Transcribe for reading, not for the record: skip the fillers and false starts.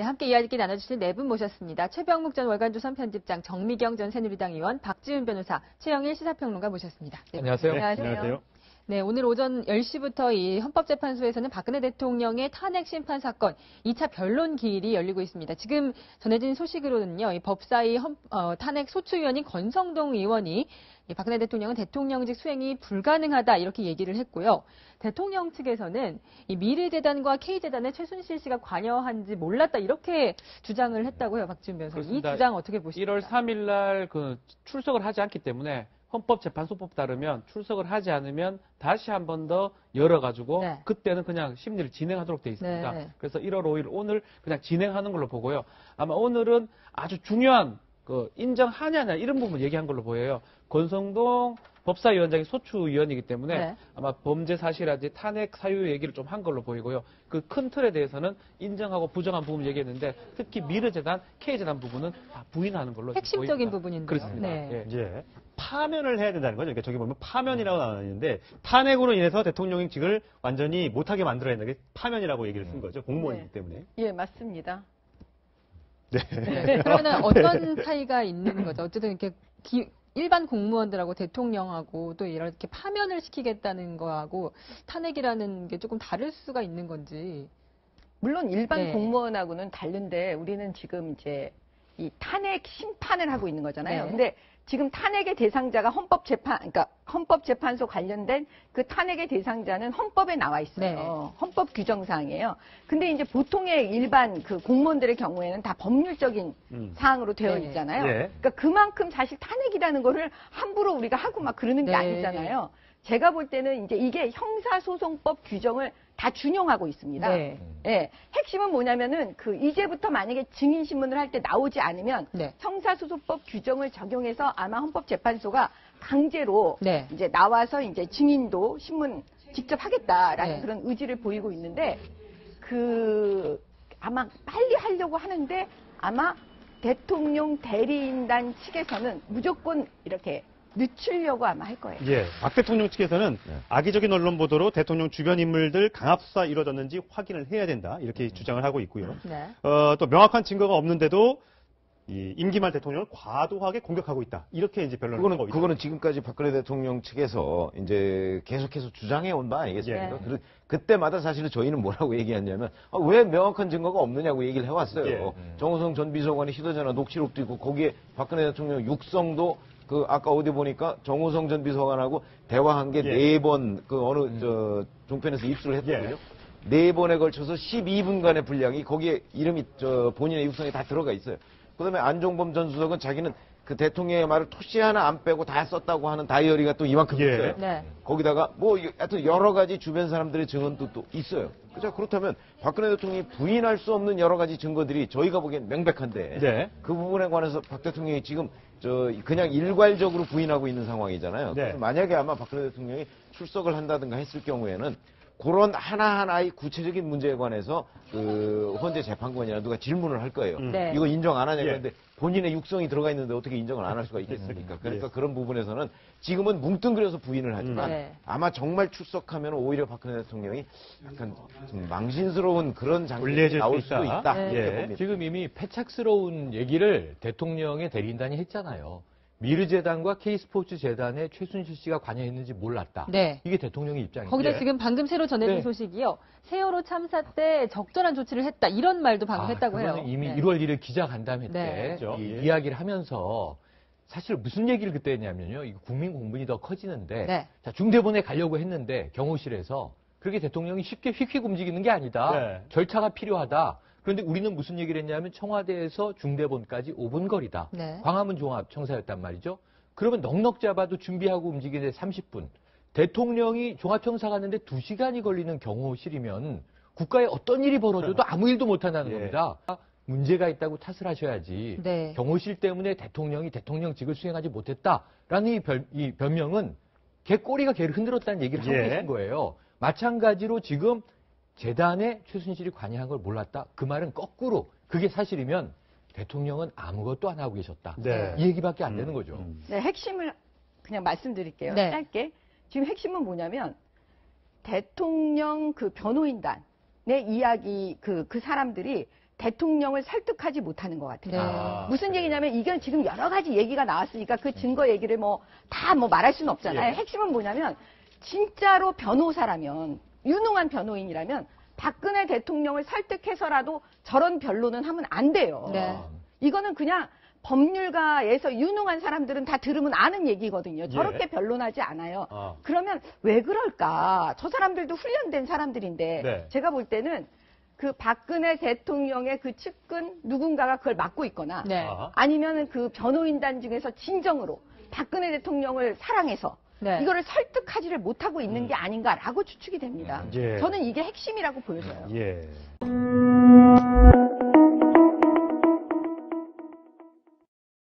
네, 함께 이야기 나눠주실 네 분 모셨습니다. 최병묵 전 월간조선 편집장, 정미경 전 새누리당 의원, 박지훈 변호사, 최영일 시사평론가 모셨습니다. 네, 안녕하세요. 안녕하세요. 네, 오늘 오전 10시부터 이 헌법재판소에서는 박근혜 대통령의 탄핵 심판 사건 2차 변론 기일이 열리고 있습니다. 지금 전해진 소식으로는요, 이 법사위 탄핵 소추위원인 권성동 의원이 박근혜 대통령은 대통령직 수행이 불가능하다 이렇게 얘기를 했고요. 대통령 측에서는 이 미르재단과 K재단에 최순실 씨가 관여한지 몰랐다 이렇게 주장을 했다고요, 박지훈 변호사님. 이 주장 어떻게 보십니까? 1월 3일 날 출석을 하지 않기 때문에 헌법재판소법 따르면 출석을 하지 않으면 다시 한 번 더 열어가지고 네. 그때는 그냥 심리를 진행하도록 되어 있습니다. 네. 그래서 1월 5일 오늘 그냥 진행하는 걸로 보고요. 아마 오늘은 아주 중요한 인정하냐냐 이런 부분 얘기한 걸로 보여요. 권성동 법사위원장이 소추위원이기 때문에 네. 아마 범죄 사실이라든지 탄핵 사유 얘기를 좀 한 걸로 보이고요. 그 큰 틀에 대해서는 인정하고 부정한 부분을 얘기했는데 특히 미르재단, K재단 부분은 다 부인하는 걸로 핵심적인 보입니다. 부분인데요. 그렇습니다. 네. 예. 파면을 해야 된다는 거죠. 그러니까 저기 보면 파면이라고 나왔는데 탄핵으로 인해서 대통령직을 완전히 못하게 만들어야 된다는 게 파면이라고 얘기를 쓴 거죠. 공무원이기 때문에. 예, 맞습니다. 네. 그러면 어떤 차이가 있는 거죠? 어쨌든 이렇게 일반 공무원들하고 대통령하고 또 이렇게 파면을 시키겠다는 거하고 탄핵이라는 게 조금 다를 수가 있는 건지. 물론 일반 네. 공무원하고는 다른데 우리는 지금 이제 이 탄핵 심판을 하고 있는 거잖아요. 네. 근데 지금 탄핵의 대상자가 그러니까 헌법재판소 관련된 그 탄핵의 대상자는 헌법에 나와 있어요. 네. 헌법 규정사항이에요. 근데 이제 보통의 일반 그 공무원들의 경우에는 다 법률적인 사항으로 되어 네. 있잖아요. 예. 그러니까 그만큼 사실 탄핵이라는 거를 함부로 우리가 하고 막 그러는 게 네. 아니잖아요. 제가 볼 때는 이제 이게 형사소송법 규정을 다 준용하고 있습니다. 네. 예, 핵심은 뭐냐면은 이제부터 만약에 증인 신문을 할 때 나오지 않으면 네. 형사소송법 규정을 적용해서 아마 헌법재판소가 강제로 네. 이제 나와서 이제 증인도 신문 직접 하겠다라는 네. 그런 의지를 보이고 있는데 아마 빨리 하려고 하는데 아마 대통령 대리인단 측에서는 무조건 이렇게 늦추려고 아마 할 거예요. 예. 박 대통령 측에서는 악의적인 언론 보도로 대통령 주변 인물들 강압 수사 이루어졌는지 확인을 해야 된다. 이렇게 주장을 하고 있고요. 네. 또 명확한 증거가 없는데도 이 임기 말 대통령을 과도하게 공격하고 있다. 이렇게 이제 변론을 하고 있습니다. 그거는 지금까지 박근혜 대통령 측에서 이제 계속해서 주장해 온 바 아니겠습니까? 네. 그때마다 사실은 저희는 뭐라고 얘기했냐면 왜 명확한 증거가 없느냐고 얘기를 해왔어요. 예. 정호성 전 비서관의 휴대전화 녹취록도 있고 거기에 박근혜 대통령 육성도 아까 어디 보니까 정호성 전 비서관하고 대화한 게 네 번 종편에서 입수를 했거든요. 네 번에 걸쳐서 12분간의 분량이 거기에 이름이 본인의 육성에 다 들어가 있어요. 그다음에 안종범 전 수석은 자기는 그 대통령의 말을 토시 하나 안 빼고 다 썼다고 하는 다이어리가 또 이만큼 있어요. 네. 거기다가 하여튼 여러 가지 주변 사람들의 증언도 또 있어요. 그렇다면 박근혜 대통령이 부인할 수 없는 여러 가지 증거들이 저희가 보기엔 명백한데 네. 그 부분에 관해서 박 대통령이 지금 그냥 일괄적으로 부인하고 있는 상황이잖아요. 네. 그래서 만약에 아마 박근혜 대통령이 출석을 한다든가 했을 경우에는 그런 하나하나의 구체적인 문제에 관해서 헌재 재판관이나 누가 질문을 할 거예요. 네. 이거 인정 안 하냐 예. 그런데 본인의 육성이 들어가 있는데 어떻게 인정을 안 할 수가 있겠습니까? 그러니까 그런 부분에서는 지금은 뭉뚱그려서 부인을 하지만 네. 아마 정말 출석하면 오히려 박근혜 대통령이 약간 좀 망신스러운 그런 장면이 불리해질 나올 수 수도 있다. 있다. 네. 이렇게 예. 봅니다. 지금 이미 패착스러운 얘기를 대통령의 대리인단이 했잖아요. 미르재단과 K스포츠 재단에 최순실 씨가 관여했는지 몰랐다. 네. 이게 대통령의 입장이죠. 거기다 지금 방금 새로 전해진 네. 소식이요. 세월호 참사 때 적절한 조치를 했다. 이런 말도 방금 했다고 해요. 그거는 이미 네. 1월 1일 기자간담회 네. 때 그렇죠. 예. 이야기를 하면서 사실 무슨 얘기를 그때 했냐면요. 이거 국민 공분이 더 커지는데 네. 자, 중대본에 가려고 했는데 경호실에서 그렇게 대통령이 쉽게 휙휙 움직이는 게 아니다. 네. 절차가 필요하다. 그런데 우리는 무슨 얘기를 했냐면 청와대에서 중대본까지 5분 거리다. 네. 광화문 종합청사였단 말이죠. 그러면 넉넉 잡아도 준비하고 움직이는데 30분. 대통령이 종합청사 갔는데 2시간이 걸리는 경호실이면 국가에 어떤 일이 벌어져도 아무 일도 못한다는 예. 겁니다. 문제가 있다고 탓을 하셔야지. 네. 경호실 때문에 대통령이 대통령직을 수행하지 못했다라는 이 변명은 개꼬리가 개를 흔들었다는 얘기를 하고 예. 계신 거예요. 마찬가지로 지금 재단에 최순실이 관여한 걸 몰랐다. 그 말은 거꾸로 그게 사실이면 대통령은 아무것도 안 하고 계셨다. 네. 이 얘기밖에 안 되는 거죠. 네, 핵심을 그냥 말씀드릴게요. 네. 짧게. 지금 핵심은 뭐냐면 대통령 변호인단의 이야기 그 사람들이 대통령을 설득하지 못하는 것 같아요. 네. 무슨 얘기냐면 이건 지금 여러 가지 얘기가 나왔으니까 그 증거 얘기를 다 말할 수는 없잖아요. 예. 핵심은 뭐냐면 진짜로 변호사라면 유능한 변호인이라면 박근혜 대통령을 설득해서라도 저런 변론은 하면 안 돼요. 네. 이거는 그냥 법률가에서 유능한 사람들은 다 들으면 아는 얘기거든요. 저렇게 변론하지 않아요. 그러면 왜 그럴까? 저 사람들도 훈련된 사람들인데 네. 제가 볼 때는 그 박근혜 대통령의 그 측근 누군가가 그걸 맡고 있거나 네. 아니면 그 변호인단 중에서 진정으로 박근혜 대통령을 사랑해서 네. 이거를 설득하지를 못하고 있는 게 아닌가라고 추측이 됩니다. 예. 저는 이게 핵심이라고 보여져요. 예.